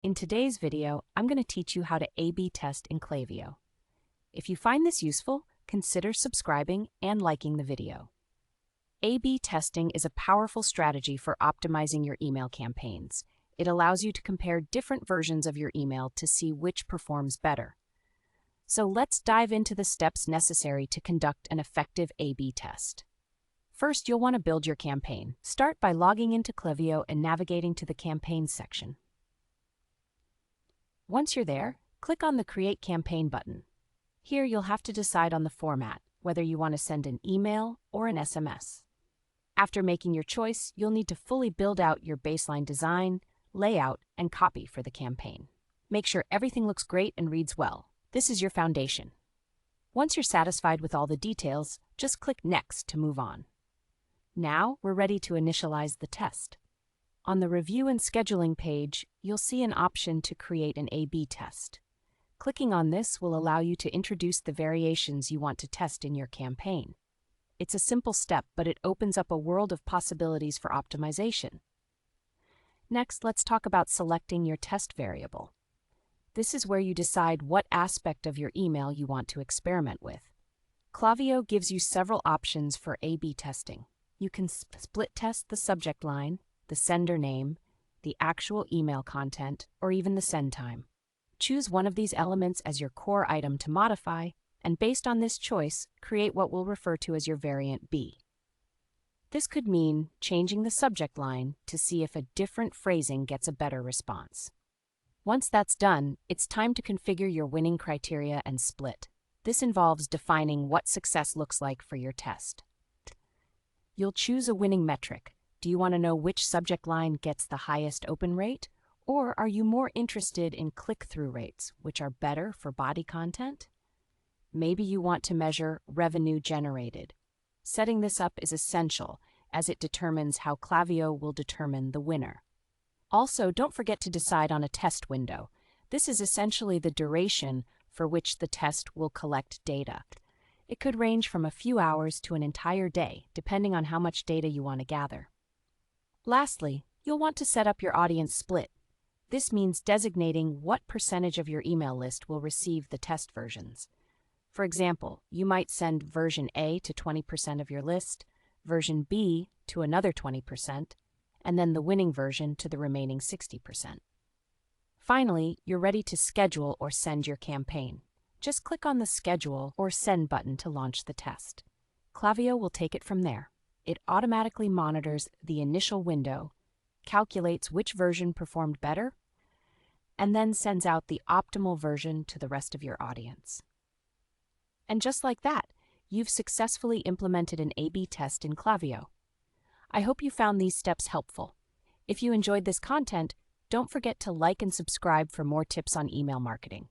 In today's video, I'm going to teach you how to A/B test in Klaviyo. If you find this useful, consider subscribing and liking the video. A/B testing is a powerful strategy for optimizing your email campaigns. It allows you to compare different versions of your email to see which performs better. So let's dive into the steps necessary to conduct an effective A/B test. First, you'll want to build your campaign. Start by logging into Klaviyo and navigating to the Campaigns section. Once you're there, click on the Create Campaign button. Here you'll have to decide on the format, whether you want to send an email or an SMS. After making your choice, you'll need to fully build out your baseline design, layout, and copy for the campaign. Make sure everything looks great and reads well. This is your foundation. Once you're satisfied with all the details, just click Next to move on. Now we're ready to initialize the test. On the Review and Scheduling page, you'll see an option to create an A/B test. Clicking on this will allow you to introduce the variations you want to test in your campaign. It's a simple step, but it opens up a world of possibilities for optimization. Next, let's talk about selecting your test variable. This is where you decide what aspect of your email you want to experiment with. Klaviyo gives you several options for A/B testing. You can split test the subject line, the sender name, the actual email content, or even the send time. Choose one of these elements as your core item to modify, and based on this choice, create what we'll refer to as your variant B. This could mean changing the subject line to see if a different phrasing gets a better response. Once that's done, it's time to configure your winning criteria and split. This involves defining what success looks like for your test. You'll choose a winning metric. Do you want to know which subject line gets the highest open rate? Or are you more interested in click-through rates, which are better for body content? Maybe you want to measure revenue generated. Setting this up is essential, as it determines how Klaviyo will determine the winner. Also, don't forget to decide on a test window. This is essentially the duration for which the test will collect data. It could range from a few hours to an entire day, depending on how much data you want to gather. Lastly, you'll want to set up your audience split. This means designating what percentage of your email list will receive the test versions. For example, you might send version A to 20% of your list, version B to another 20%, and then the winning version to the remaining 60%. Finally, you're ready to schedule or send your campaign. Just click on the Schedule or Send button to launch the test. Klaviyo will take it from there. It automatically monitors the initial window, calculates which version performed better, and then sends out the optimal version to the rest of your audience. And just like that, you've successfully implemented an A/B test in Klaviyo. I hope you found these steps helpful. If you enjoyed this content, don't forget to like and subscribe for more tips on email marketing.